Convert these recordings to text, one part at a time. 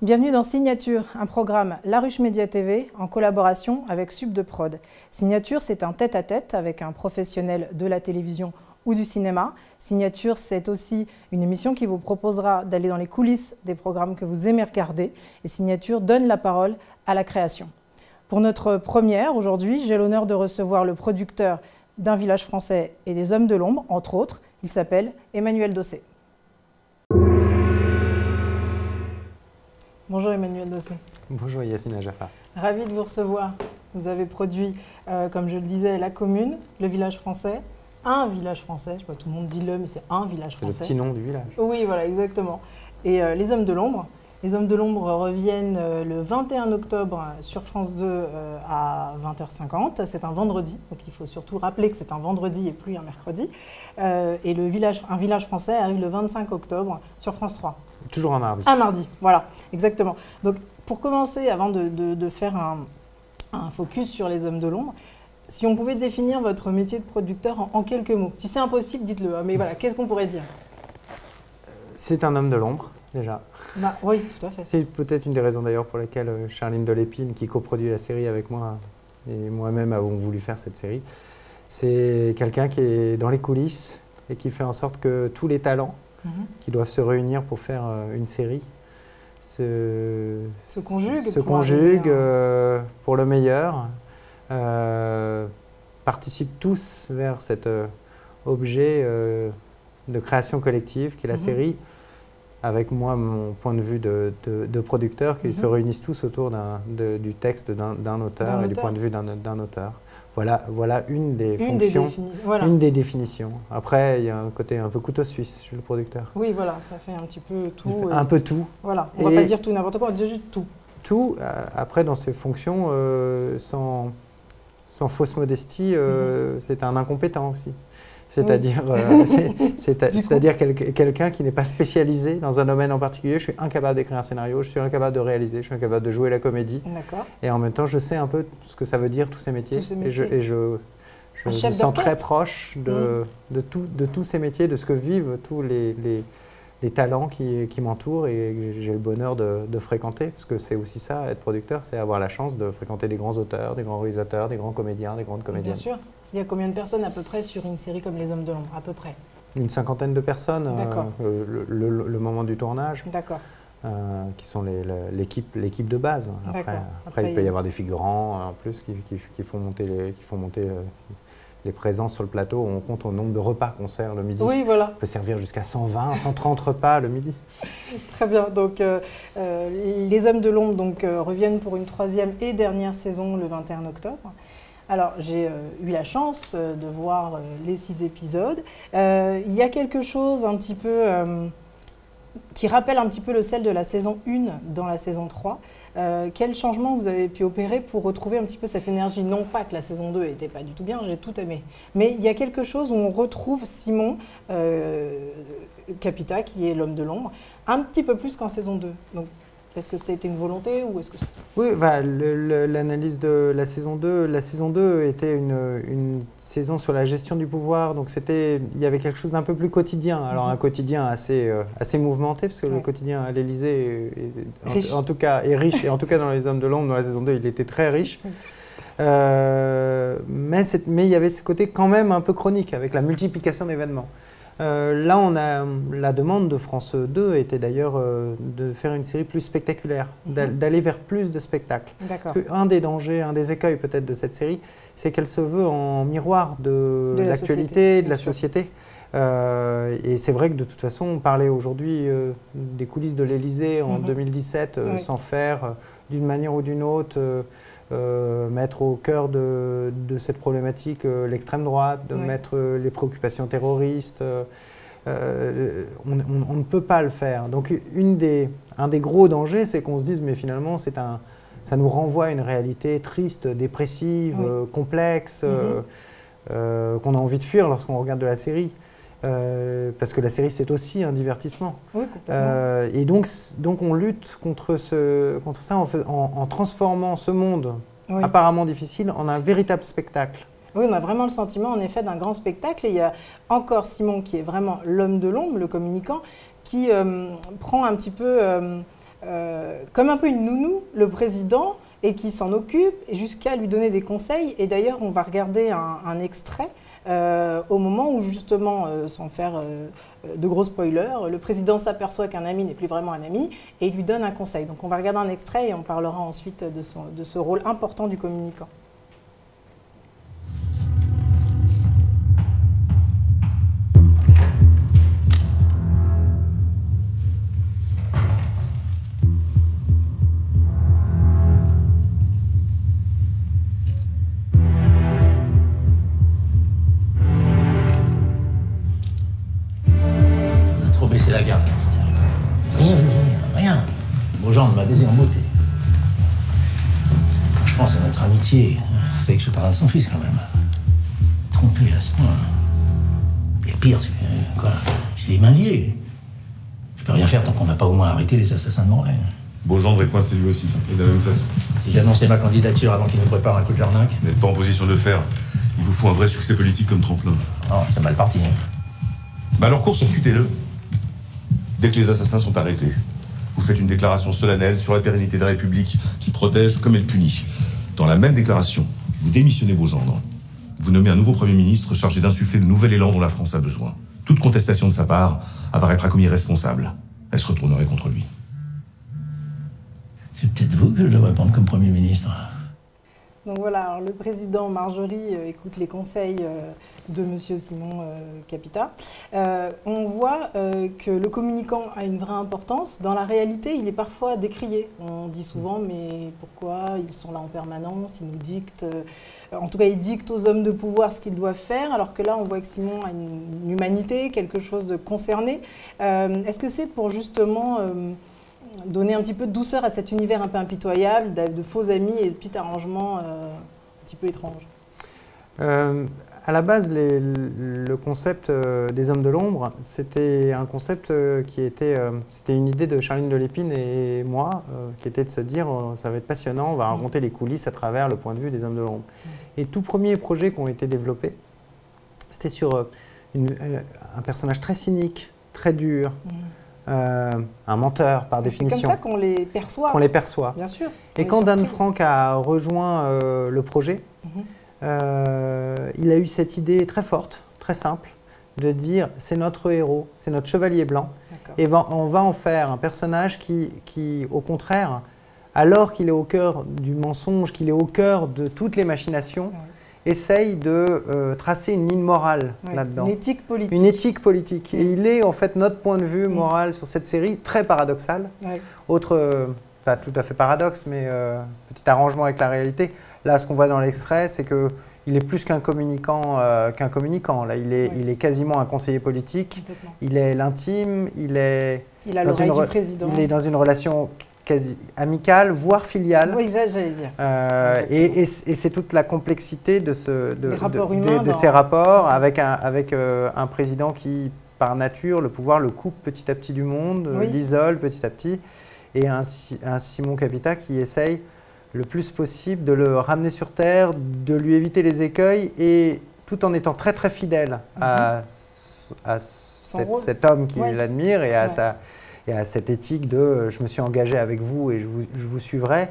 Bienvenue dans Signature, un programme La Ruche Média TV en collaboration avec Sub de Prod. Signature, c'est un tête-à-tête avec un professionnel de la télévision ou du cinéma. Signature, c'est aussi une émission qui vous proposera d'aller dans les coulisses des programmes que vous aimez regarder. Et Signature donne la parole à la création. Pour notre première, aujourd'hui, j'ai l'honneur de recevoir le producteur d'Un village français et des Hommes de l'ombre, entre autres. Il s'appelle Emmanuel Dossé. Bonjour Emmanuel Dossé. Bonjour Yasmina Jaffa. Ravi de vous recevoir. Vous avez produit, comme je le disais, La Commune, Le Village Français, Un Village Français. Je sais pas, tout le monde dit le, mais c'est Un Village Français. C'est le petit nom du village. Oui, voilà, exactement. Et Les Hommes de l'ombre. Les Hommes de l'ombre reviennent le 21 octobre sur France 2 à 20h50. C'est un vendredi, donc il faut surtout rappeler que c'est un vendredi et plus un mercredi. Et Un Village Français arrive le 25 octobre sur France 3. Toujours un mardi. Un mardi, voilà, exactement. Donc pour commencer, avant de faire un focus sur Les Hommes de l'ombre, si on pouvait définir votre métier de producteur en quelques mots. Si c'est impossible, dites-le. Mais voilà, qu'est-ce qu'on pourrait dire? C'est un homme de l'ombre, déjà. Bah, oui, tout à fait. C'est peut-être une des raisons d'ailleurs pour lesquelles Charline Delépine, qui coproduit la série avec moi, et moi-même avons voulu faire cette série. C'est quelqu'un qui est dans les coulisses et qui fait en sorte que tous les talents qui doivent se réunir pour faire une série se conjuguent pour le meilleur, participent tous vers cet objet de création collective qui est la série, avec moi mon point de vue de producteur, qu'ils se réunissent tous autour du texte d'un auteur et du point de vue d'un auteur. Voilà une des fonctions, une des définitions. Après, il y a un côté un peu couteau suisse chez le producteur. Oui, voilà, ça fait un petit peu tout. Un peu tout. Voilà, on ne va pas dire tout n'importe quoi, on va dire juste tout. Tout, après, dans ces fonctions, sans fausse modestie, c'est un incompétent aussi. C'est-à-dire quelqu'un qui n'est pas spécialisé dans un domaine en particulier. Je suis incapable d'écrire un scénario, je suis incapable de réaliser, je suis incapable de jouer la comédie. Et en même temps, je sais un peu ce que ça veut dire, tous ces métiers. Et je me sens très proche de tous ces métiers, de ce que vivent tous les talents qui m'entourent et que j'ai le bonheur de fréquenter. Parce que c'est aussi ça, être producteur, c'est avoir la chance de fréquenter des grands auteurs, des grands réalisateurs, des grands comédiens, des grandes comédiennes. Bien sûr. Il y a combien de personnes à peu près sur une série comme Les Hommes de l'ombre, à peu près? Une cinquantaine de personnes, le moment du tournage, qui sont l'équipe de base. Après, il peut y avoir des figurants en plus qui font monter les présences sur le plateau. On compte au nombre de repas qu'on sert le midi. Oui, voilà. On peut servir jusqu'à 120, 130 repas le midi. Très bien. Donc, Les Hommes de l'ombre reviennent pour une troisième et dernière saison le 21 octobre. Alors, j'ai eu la chance de voir les 6 épisodes. Il y a quelque chose un petit peu qui rappelle un petit peu le sel de la saison 1 dans la saison 3. Quel changement vous avez pu opérer pour retrouver un petit peu cette énergie? Non pas que la saison 2 n'était pas du tout bien, j'ai tout aimé. Mais il y a quelque chose où on retrouve Simon Capita, qui est l'homme de l'ombre, un petit peu plus qu'en saison 2. Donc, est-ce que ça a été une volonté ou est-ce que... Oui, l'analyse de la saison 2. La saison 2 était une saison sur la gestion du pouvoir, donc il y avait quelque chose d'un peu plus quotidien. Alors un quotidien assez mouvementé, parce que le quotidien à l'Élysée, en tout cas, est riche, et en tout cas dans Les Hommes de l'ombre, dans la saison 2, il était très riche. Mais il y avait ce côté quand même un peu chronique, avec la multiplication d'événements. Là, la demande de France 2 était d'ailleurs de faire une série plus spectaculaire, d'aller vers plus de spectacles. Parce qu'un des dangers, un des écueils peut-être de cette série, c'est qu'elle se veut en miroir de l'actualité, de la société. Et c'est vrai que de toute façon, on parlait aujourd'hui des coulisses de l'Élysée en 2017, sans faire d'une manière ou d'une autre, mettre au cœur de cette problématique l'extrême droite, de mettre les préoccupations terroristes. On ne peut pas le faire. Donc un des gros dangers, c'est qu'on se dise, mais finalement, ça nous renvoie à une réalité triste, dépressive, complexe, qu'on a envie de fuir lorsqu'on regarde de la série. Parce que la série, c'est aussi un divertissement. Oui, complètement. Et donc on lutte contre ça en transformant ce monde apparemment difficile en un véritable spectacle. Oui, on a vraiment le sentiment, en effet, d'un grand spectacle. Et il y a encore Simon, qui est vraiment l'homme de l'ombre, le communicant, qui prend un petit peu comme un peu une nounou, le président, et qui s'en occupe jusqu'à lui donner des conseils. Et d'ailleurs, on va regarder un extrait au moment où justement, sans faire de gros spoilers, le président s'aperçoit qu'un ami n'est plus vraiment un ami et il lui donne un conseil. Donc on va regarder un extrait et on parlera ensuite de ce rôle important du communicant. Baisser la garde. J'ai rien vu venir, rien. Beaugendre m'a baisé en beauté. Quand je pense à notre amitié, c'est que je parle de son fils quand même. Trompé à ce point. Et le pire, c'est que, quoi, j'ai les mains liées. Je peux rien faire tant qu'on n'a pas au moins arrêté les assassins de mon rêve. Beaugendre est coincé lui aussi, et de la même façon. Si j'annonçais ma candidature avant qu'il nous prépare un coup de jarnac. Vous n'êtes pas en position de le faire. Il vous faut un vrai succès politique comme tremplin. Oh, c'est mal parti. Bah alors court-circuitez-le. Dès que les assassins sont arrêtés, vous faites une déclaration solennelle sur la pérennité de la République qui protège comme elle punit. Dans la même déclaration, vous démissionnez Beaugendre. Vous nommez un nouveau Premier ministre chargé d'insuffler le nouvel élan dont la France a besoin. Toute contestation de sa part apparaîtra comme irresponsable. Elle se retournerait contre lui. C'est peut-être vous que je devrais prendre comme Premier ministre. Donc voilà, alors le président Marjorie écoute les conseils de monsieur Simon Capita. On voit que le communicant a une vraie importance. Dans la réalité, il est parfois décrié. On dit souvent, mais pourquoi ils sont là en permanence, ils nous dictent, en tout cas ils dictent aux hommes de pouvoir ce qu'ils doivent faire, alors que là on voit que Simon a une humanité, quelque chose de concerné. Est-ce que c'est pour justement donner un petit peu de douceur à cet univers un peu impitoyable, de faux amis et de petits arrangements un petit peu étranges? À la base, le concept des hommes de l'ombre, c'était un concept c'était une idée de Charline de Lépine et moi, qui était de se dire ça va être passionnant, on va raconter les coulisses à travers le point de vue des hommes de l'ombre. Et tout premier projet qui ont été développés, c'était sur un personnage très cynique, très dur. Un menteur par définition. C'est comme ça qu'on les perçoit. Qu'on les perçoit. Bien sûr. Et quand Dan Frank a rejoint le projet, il a eu cette idée très forte, très simple, de dire c'est notre héros, c'est notre chevalier blanc, et on va en faire un personnage qui, au contraire, alors qu'il est au cœur du mensonge, qu'il est au cœur de toutes les machinations, essaye de tracer une ligne morale là-dedans. Une éthique politique. Une éthique politique. Et il est en fait notre point de vue moral sur cette série, très paradoxal. Autre, pas tout à fait paradoxe, mais petit arrangement avec la réalité. Là, ce qu'on voit dans l'extrait, c'est qu'il est plus qu'un communicant. Là, il est quasiment un conseiller politique. Il est l'intime, il a l'oreille du président. Il est dans une relation quasi amicale, voire filiale. Oui, j'allais dire. Et c'est toute la complexité de ces humains, rapports avec un président qui, par nature, le pouvoir le coupe petit à petit du monde, l'isole petit à petit, et un Simon Capita qui essaye le plus possible de le ramener sur Terre, de lui éviter les écueils, et tout en étant très très fidèle à cet homme qui l'admire et à cette éthique de « je me suis engagé avec vous et je vous suivrai »,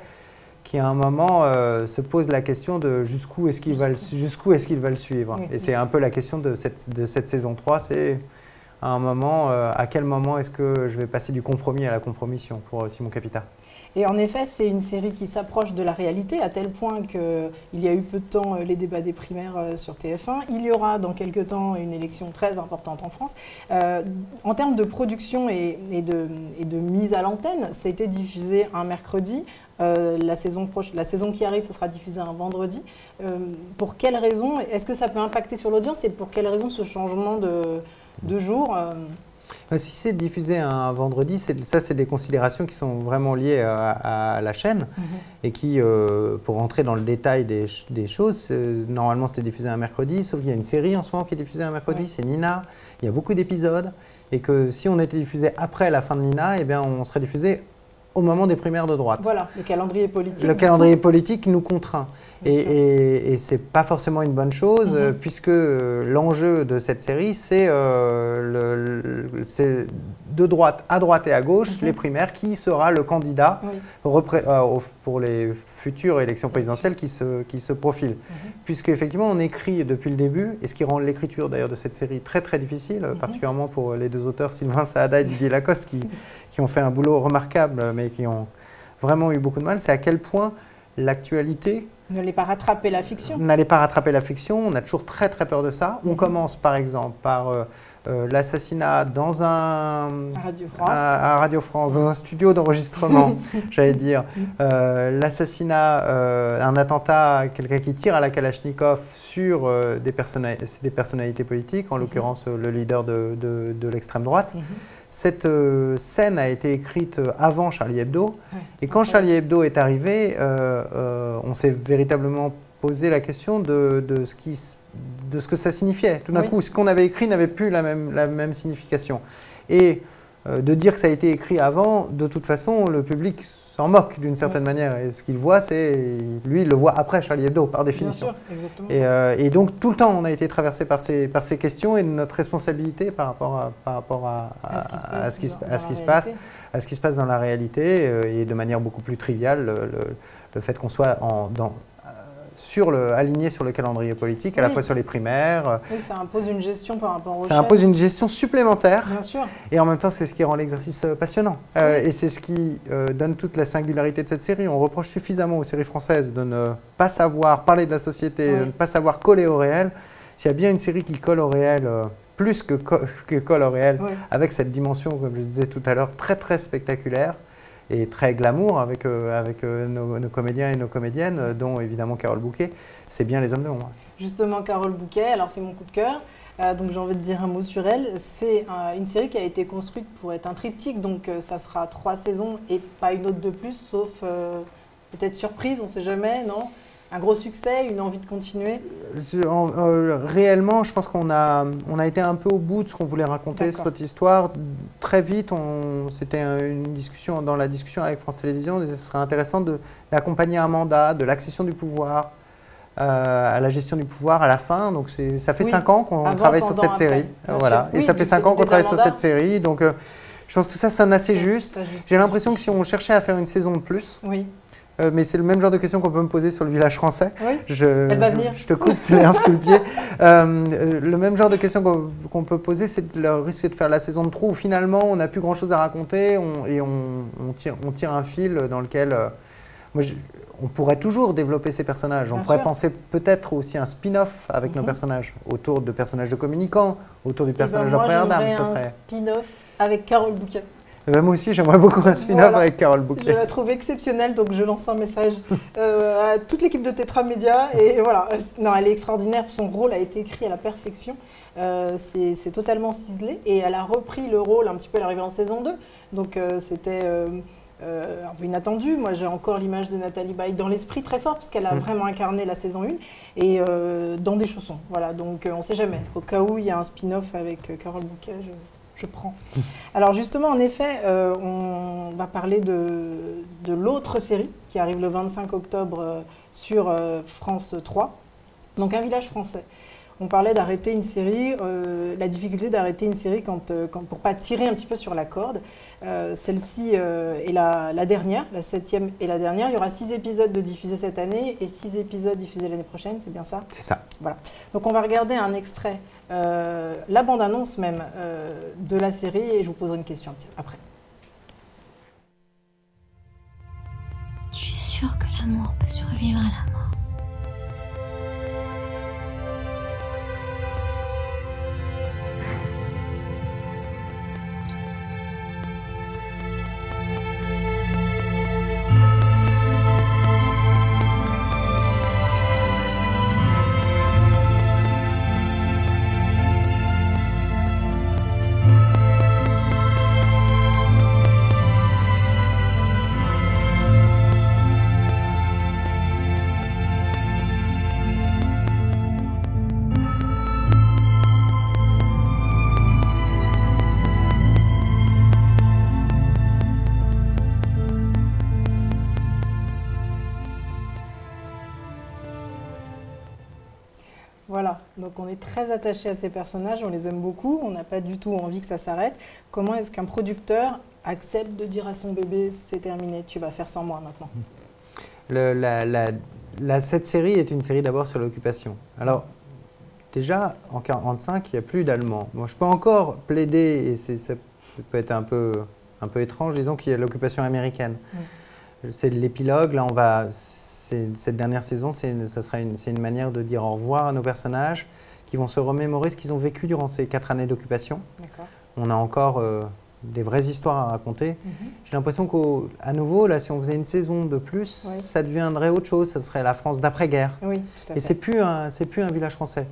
qui à un moment se pose la question de jusqu'où est-ce qu'il va le suivre. Et c'est un peu la question de cette saison 3, c'est à un moment, à quel moment est-ce que je vais passer du compromis à la compromission pour Simon Capita. Et en effet, c'est une série qui s'approche de la réalité, à tel point qu'il y a eu peu de temps les débats des primaires sur TF1. Il y aura dans quelques temps une élection très importante en France. En termes de production et de mise à l'antenne, ça a été diffusé un mercredi. La saison qui arrive, ça sera diffusé un vendredi. Pour quelles raisons? Est-ce que ça peut impacter sur l'audience? Et pour quelles raisons ce changement de jour? Si c'est diffusé un vendredi, ça c'est des considérations qui sont vraiment liées à la chaîne et qui, pour rentrer dans le détail des choses, normalement c'était diffusé un mercredi, sauf qu'il y a une série en ce moment qui est diffusée un mercredi, c'est Nina, il y a beaucoup d'épisodes, et que si on était diffusé après la fin de Nina, eh bien on serait diffusé au moment des primaires de droite. Voilà, le calendrier politique. Le calendrier politique nous contraint. Et ce n'est pas forcément une bonne chose, puisque l'enjeu de cette série, c'est de droite à droite et à gauche, les primaires, qui sera le candidat pour les futures élections présidentielles qui se profilent. Puisque effectivement, on écrit depuis le début, et ce qui rend l'écriture d'ailleurs de cette série très très difficile, particulièrement pour les deux auteurs, Sylvain Saada et Didier Lacoste, qui ont fait un boulot remarquable, mais qui ont vraiment eu beaucoup de mal, c'est à quel point l'actualité n'allait pas rattraper la fiction. N'allait pas rattraper la fiction, on a toujours très très peur de ça. On commence par exemple par l'assassinat dans à Radio France, dans un studio d'enregistrement, j'allais dire, l'assassinat, un attentat, quelqu'un qui tire à la Kalachnikov sur des personnalités politiques, en l'occurrence le leader de l'extrême droite. Cette scène a été écrite avant Charlie Hebdo, et quand Charlie Hebdo est arrivé, on s'est véritablement posé la question de ce que ça signifiait. Tout d'un coup, ce qu'on avait écrit n'avait plus la même signification. Et de dire que ça a été écrit avant, de toute façon, le public s'en moque d'une certaine manière. Et ce qu'il voit, lui, il le voit après Charlie Hebdo, par définition. Bien sûr, exactement. Et donc, tout le temps, on a été traversé par ces questions et notre responsabilité par rapport à ce qui se passe dans la réalité, et de manière beaucoup plus triviale, le fait qu'on soit aligné sur le calendrier politique, à la fois sur les primaires. Oui, ça impose une gestion par rapport aux Ça impose une gestion supplémentaire. Bien sûr. Et en même temps, c'est ce qui rend l'exercice passionnant. Et c'est ce qui donne toute la singularité de cette série. On reproche suffisamment aux séries françaises de ne pas savoir parler de la société, de ne pas savoir coller au réel. S'il y a bien une série qui colle au réel, plus que colle au réel, avec cette dimension, comme je disais tout à l'heure, très très spectaculaire, et très glamour avec nos comédiens et nos comédiennes, dont évidemment Carole Bouquet, c'est bien Les Hommes de l'ombre. Justement, Carole Bouquet, alors c'est mon coup de cœur, donc j'ai envie de dire un mot sur elle. C'est une série qui a été construite pour être un triptyque, donc ça sera 3 saisons et pas une autre de plus, sauf peut-être surprise, on ne sait jamais, non ? Un gros succès, une envie de continuer? Réellement, je pense qu'on a été un peu au bout de ce qu'on voulait raconter sur cette histoire. Très vite, c'était une discussion, dans la discussion avec France Télévisions, ce serait intéressant d'accompagner un mandat, de l'accession du pouvoir, à la gestion du pouvoir à la fin. Donc ça fait 5 ans qu'on travaille sur cette série. Voilà. Et ça fait 5 ans qu'on travaille sur cette série. Donc je pense que tout ça sonne assez juste. J'ai l'impression que si on cherchait à faire une saison de plus, mais c'est le même genre de question qu'on peut me poser sur le village français. Oui, elle va venir. Je te coupe l'herbe sous le pied. Le même genre de question qu'on peut poser, c'est le risque de faire la saison de trop où finalement on n'a plus grand chose à raconter et on tire un fil dans lequel on pourrait toujours développer ces personnages. On pourrait penser peut-être aussi un spin-off avec nos personnages, autour de personnages de communicants, autour du personnage d'Après Dame. Ça serait un spin-off avec Carole Bouquet. Moi aussi, j'aimerais beaucoup un spin-off avec Carole Bouquet. Je la trouve exceptionnelle, donc je lance un message à toute l'équipe de Tetra Média. Et voilà, non, elle est extraordinaire, son rôle a été écrit à la perfection. C'est totalement ciselé. Et elle a repris le rôle un petit peu à l'arrivée en saison 2. Donc c'était un peu inattendu. Moi, j'ai encore l'image de Nathalie Baye dans l'esprit très fort, parce qu'elle a vraiment incarné la saison 1. Et dans des chaussons. Voilà, donc on ne sait jamais. Au cas où il y a un spin-off avec Carole Bouquet, je prends. Alors justement, en effet, on va parler de l'autre série qui arrive le 25 octobre sur France 3, donc Un village français. On parlait d'arrêter une série, la difficulté d'arrêter une série pour ne pas tirer un petit peu sur la corde. Celle-ci est la dernière, la 7e et la dernière. Il y aura 6 épisodes de diffusés cette année et 6 épisodes diffusés l'année prochaine, c'est bien ça? C'est ça. Voilà. Donc on va regarder un extrait, la bande-annonce même de la série, et je vous poserai une question après. Je suis sûre que l'amour peut survivre à la mort. Voilà, donc on est très attaché à ces personnages, on les aime beaucoup, on n'a pas du tout envie que ça s'arrête. Comment est-ce qu'un producteur accepte de dire à son bébé, c'est terminé, tu vas faire sans moi maintenant? Cette série est une série d'abord sur l'occupation. Alors, déjà, en 1945, il n'y a plus d'Allemands. Bon, je peux encore plaider, et ça peut être un peu étrange, disons qu'il y a l'occupation américaine. C'est l'épilogue, là, cette dernière saison, c'est une manière de dire au revoir à nos personnages qui vont se remémorer ce qu'ils ont vécu durant ces 4 années d'occupation. On a encore des vraies histoires à raconter. J'ai l'impression qu'à nouveau, là, si on faisait une saison de plus, ça deviendrait autre chose. Ça serait la France d'après-guerre. Oui, tout à fait. Et c'est plus un village français.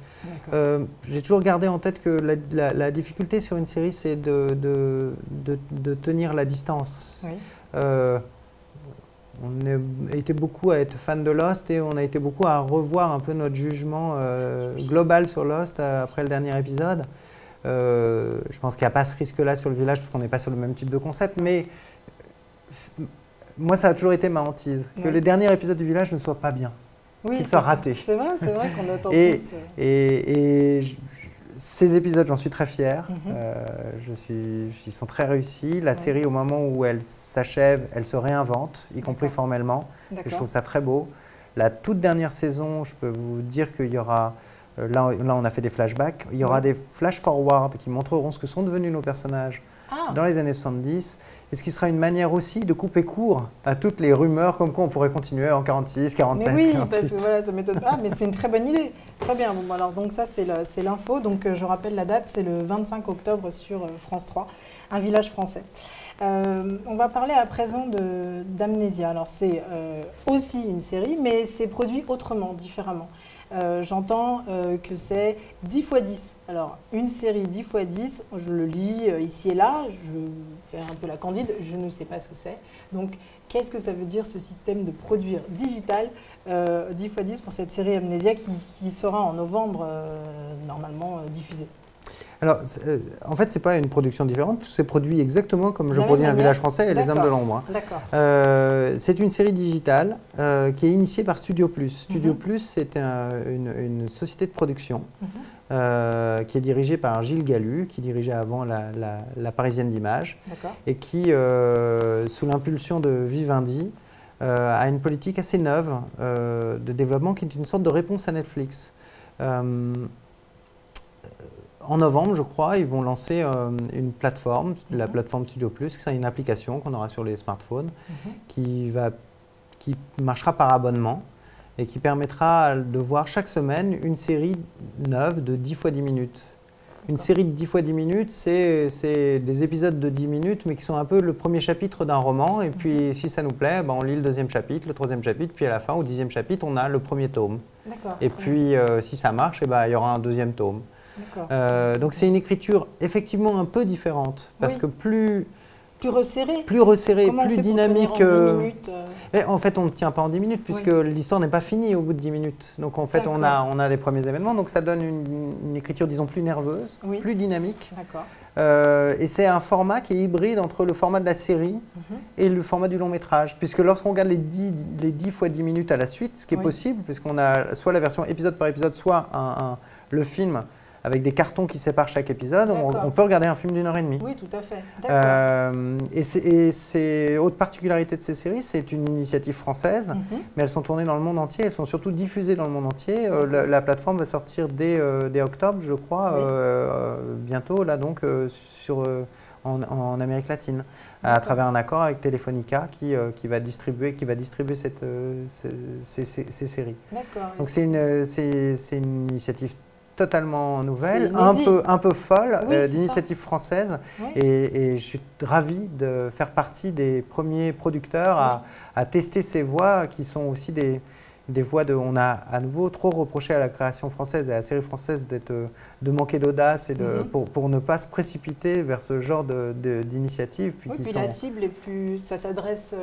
J'ai toujours gardé en tête que la difficulté sur une série, c'est de tenir la distance. On a été beaucoup à être fan de Lost et on a été beaucoup à revoir un peu notre jugement global sur Lost après le dernier épisode. Je pense qu'il n'y a pas ce risque-là sur le village parce qu'on n'est pas sur le même type de concept, mais moi ça a toujours été ma hantise, que les derniers épisodes du village ne soient pas bien, qu'ils soient ratés. C'est vrai qu'on attend tous. Ces épisodes, j'en suis très fier, ils sont très réussis. La série, au moment où elle s'achève, elle se réinvente, y compris formellement, et je trouve ça très beau. La toute dernière saison, je peux vous dire qu'il y aura... Là, on a fait des flashbacks. Il y aura des flash-forward qui montreront ce que sont devenus nos personnages dans les années 70. Et ce qui sera une manière aussi de couper court à toutes les rumeurs comme quoi on pourrait continuer en 46, 47, mais oui, 48. parce que voilà, ça m'étonne pas. Mais c'est une très bonne idée. Très bien. Bon, alors, donc ça, c'est l'info. Donc je rappelle la date, c'est le 25 octobre sur France 3, Un village français. On va parler à présent d'Amnésia. Alors c'est aussi une série, mais c'est produit autrement, différemment. J'entends que c'est 10 x 10. Alors, une série 10 x 10, je le lis ici et là, je fais un peu la candide, je ne sais pas ce que c'est. Donc, qu'est-ce que ça veut dire ce système de produire digital 10 x 10 pour cette série Amnésia qui sera en novembre normalement diffusée? Alors, en fait, ce n'est pas une production différente, c'est produit exactement comme je produis Un village français et Les Hommes de l'Ombre. D'accord. C'est une série digitale qui est initiée par Studio Plus. Studio Plus, c'est une société de production qui est dirigée par Gilles Galu, qui dirigeait avant la Parisienne d'Images, et qui, sous l'impulsion de Vivendi, a une politique assez neuve de développement qui est une sorte de réponse à Netflix. En novembre, je crois, ils vont lancer une plateforme, la plateforme Studio Plus, c'est une application qu'on aura sur les smartphones, qui marchera par abonnement et qui permettra de voir chaque semaine une série neuve de 10 x 10 minutes. Une série de 10 x 10 minutes, c'est des épisodes de 10 minutes, mais qui sont un peu le premier chapitre d'un roman. Et puis, si ça nous plaît, on lit le deuxième chapitre, le troisième chapitre, puis à la fin, au 10e chapitre, on a le premier tome. Et puis, si ça marche, il y aura un deuxième tome. Donc c'est une écriture effectivement un peu différente, parce que plus resserrée, plus dynamique. Mais en fait, on ne tient pas en 10 minutes, puisque l'histoire n'est pas finie au bout de 10 minutes. Donc en fait, on a les premiers événements, donc ça donne une écriture, disons, plus nerveuse, plus dynamique. Et c'est un format qui est hybride entre le format de la série et le format du long métrage, puisque lorsqu'on regarde les 10 x 10 minutes à la suite, ce qui est possible, puisqu'on a soit la version épisode par épisode, soit le film, avec des cartons qui séparent chaque épisode, on peut regarder un film d'1h30. Oui, tout à fait. Et autre particularité de ces séries, c'est une initiative française, mais elles sont tournées dans le monde entier, elles sont surtout diffusées dans le monde entier. La plateforme va sortir dès octobre, je crois, bientôt, là donc, en Amérique latine, à travers un accord avec Telefonica qui va distribuer ces séries. Donc c'est une initiative totalement nouvelle, un peu folle, d'initiative française. Et je suis ravi de faire partie des premiers producteurs à tester ces voix qui sont aussi des voix on a à nouveau trop reproché à la création française et à la série française de manquer d'audace et pour ne pas se précipiter vers ce genre d'initiative. Puis la cible est plus, ça s'adresse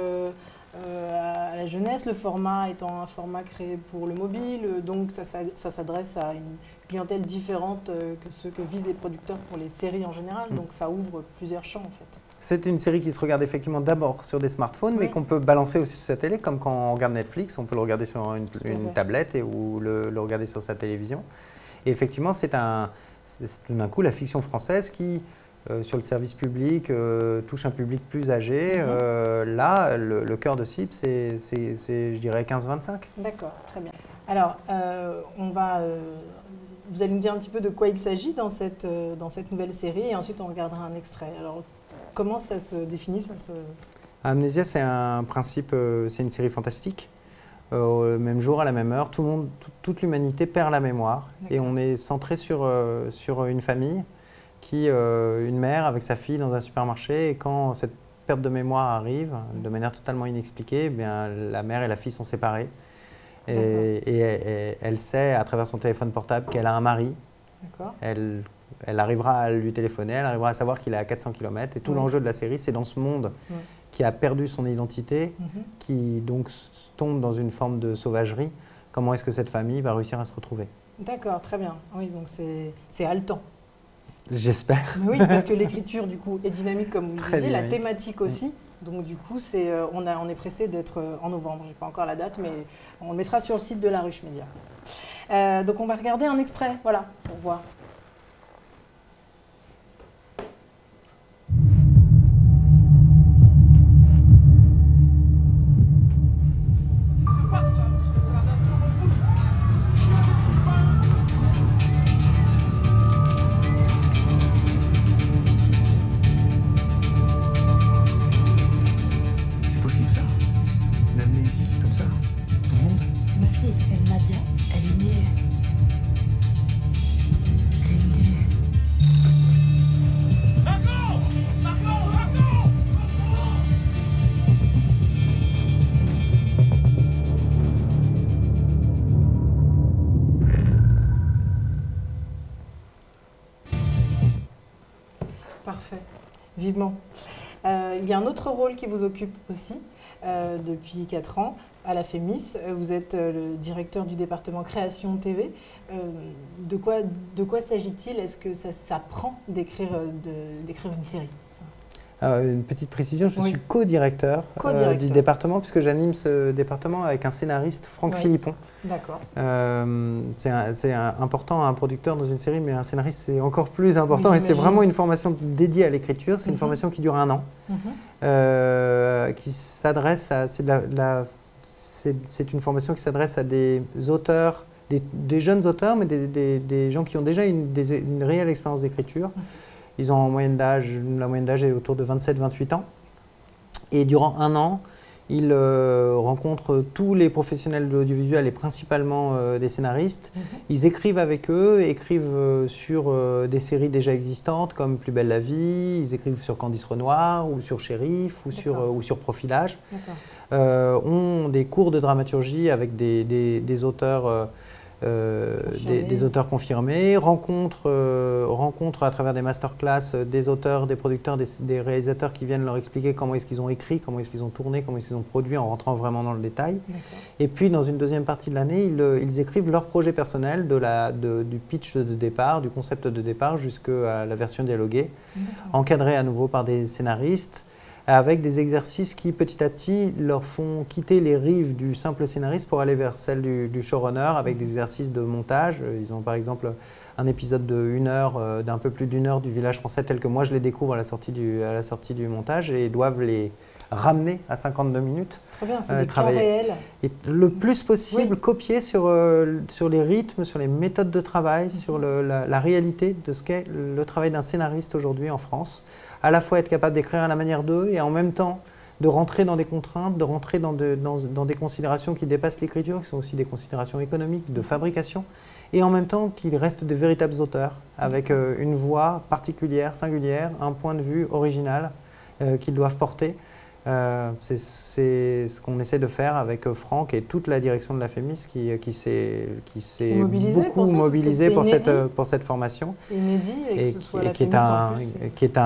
à la jeunesse, le format étant un format créé pour le mobile, donc ça s'adresse à une clientèle différente que ceux que visent les producteurs pour les séries en général, donc ça ouvre plusieurs champs en fait. C'est une série qui se regarde effectivement d'abord sur des smartphones, mais qu'on peut balancer aussi sur sa télé, comme quand on regarde Netflix, on peut le regarder sur une tablette ou le regarder sur sa télévision. Et effectivement, c'est tout d'un coup la fiction française qui, sur le service public, touche un public plus âgé. Là, le cœur de cible, c'est je dirais, 15-25. D'accord, très bien. Alors, vous allez nous dire un petit peu de quoi il s'agit dans cette nouvelle série, et ensuite on regardera un extrait. Alors, comment ça se définit Amnésia, c'est un principe, c'est une série fantastique. Au même jour, à la même heure, toute l'humanité perd la mémoire. Et on est centré sur une famille, une mère avec sa fille dans un supermarché. Et quand cette perte de mémoire arrive, de manière totalement inexpliquée, eh bien, la mère et la fille sont séparées. Et elle sait, à travers son téléphone portable, qu'elle a un mari. Elle arrivera à lui téléphoner, elle arrivera à savoir qu'il est à 400 km. Et tout l'enjeu de la série, c'est dans ce monde qui a perdu son identité, qui donc tombe dans une forme de sauvagerie. Comment est-ce que cette famille va réussir à se retrouver? D'accord, très bien. Oui, donc c'est haletant. J'espère. Oui, parce que l'écriture, du coup, est dynamique, comme vous le disiez, la thématique aussi. Donc, du coup, on est pressé d'être en novembre. Je n'ai pas encore la date, mais on le mettra sur le site de La Ruche Média. Donc, on va regarder un extrait, voilà, pour voir. Parfait, vivement. Il y a un autre rôle qui vous occupe aussi depuis 4 ans à la FEMIS. Vous êtes le directeur du département création TV. De quoi s'agit-il? Est-ce que ça s'apprend d'écrire une série? Une petite précision, je suis co-directeur du département, puisque j'anime ce département avec un scénariste, Franck Philippon. D'accord. C'est important, un producteur dans une série, mais un scénariste, c'est encore plus important. Et c'est vraiment une formation dédiée à l'écriture. C'est une formation qui dure 1 an, qui s'adresse à... C'est une formation qui s'adresse à des auteurs, des jeunes auteurs, mais des gens qui ont déjà une réelle expérience d'écriture. Ils ont la moyenne d'âge est autour de 27-28 ans. Et durant 1 an, ils rencontrent tous les professionnels de l'audiovisuel et principalement des scénaristes. Ils écrivent avec eux, écrivent sur des séries déjà existantes comme Plus belle la vie, ils écrivent sur Candice Renoir ou sur Shérif ou sur Profilage. Ont des cours de dramaturgie avec des auteurs des auteurs confirmés, rencontrent à travers des masterclass des auteurs, des producteurs, des réalisateurs qui viennent leur expliquer comment est-ce qu'ils ont écrit, comment est-ce qu'ils ont tourné, comment est-ce qu'ils ont produit en rentrant vraiment dans le détail. Et puis dans une deuxième partie de l'année, ils écrivent leur projet personnel du pitch de départ, du concept de départ jusqu'à la version dialoguée, encadrée à nouveau par des scénaristes, avec des exercices qui, petit à petit, leur font quitter les rives du simple scénariste pour aller vers celle du showrunner, avec des exercices de montage. Ils ont par exemple un épisode de 1 heure, d'un peu plus d'1 heure du Village français tel que moi je les découvre à la sortie du montage, et doivent les ramener à 52 minutes. Très bien, c'est des cas réels. Et le plus possible, copier sur les rythmes, sur les méthodes de travail, sur la réalité de ce qu'est le travail d'un scénariste aujourd'hui en France. À la fois être capable d'écrire à la manière d'eux et en même temps de rentrer dans des contraintes, de rentrer dans des considérations qui dépassent l'écriture, qui sont aussi des considérations économiques, de fabrication, et en même temps qu'ils restent de véritables auteurs, avec une voix particulière, singulière, un point de vue original qu'ils doivent porter. C'est ce qu'on essaie de faire avec Franck et toute la direction de la FEMIS qui s'est beaucoup mobilisée pour cette formation. C'est inédit et que ce soit la FEMIS en plus. Qui est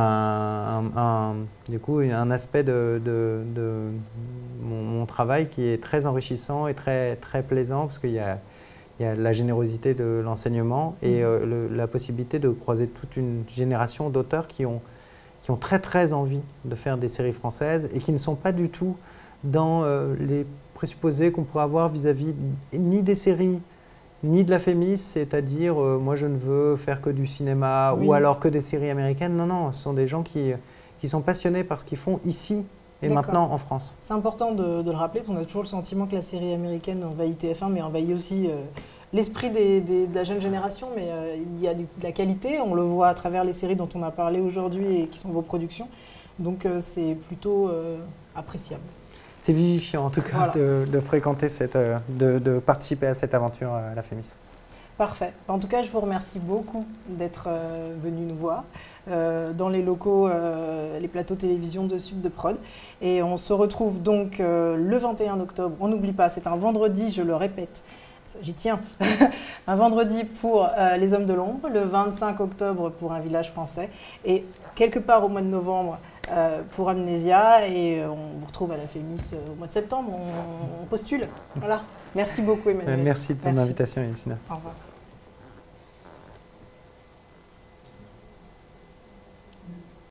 du coup, un aspect de mon travail qui est très enrichissant et très, très plaisant, parce qu'il y a la générosité de l'enseignement et la possibilité de croiser toute une génération d'auteurs qui ont très très envie de faire des séries françaises et qui ne sont pas du tout dans les présupposés qu'on pourrait avoir vis-à-vis ni des séries ni de la Fémis, c'est-à-dire moi je ne veux faire que du cinéma Oui. ou alors que des séries américaines. Non, non, ce sont des gens qui sont passionnés par ce qu'ils font ici et D'accord. maintenant en France. C'est important de le rappeler, parce qu'on a toujours le sentiment que la série américaine envahit TF1, mais envahit aussi l'esprit de la jeune génération. Mais il y a de la qualité, on le voit à travers les séries dont on a parlé aujourd'hui et qui sont vos productions. Donc c'est plutôt appréciable. C'est vivifiant en tout cas Voilà. de fréquenter de participer à cette aventure à la Fémis. Parfait. En tout cas, je vous remercie beaucoup d'être venu nous voir dans les locaux, les plateaux télévision de Sud de Prod. Et on se retrouve donc le 21 octobre. On n'oublie pas, c'est un vendredi, je le répète. J'y tiens. Un vendredi pour Les Hommes de l'Ombre, le 25 octobre pour Un village français et quelque part au mois de novembre pour Amnésia et on vous retrouve à la Fémis au mois de septembre. On postule. Voilà. Merci beaucoup Emmanuel. Merci de ton invitation, Yeltsina. Au revoir.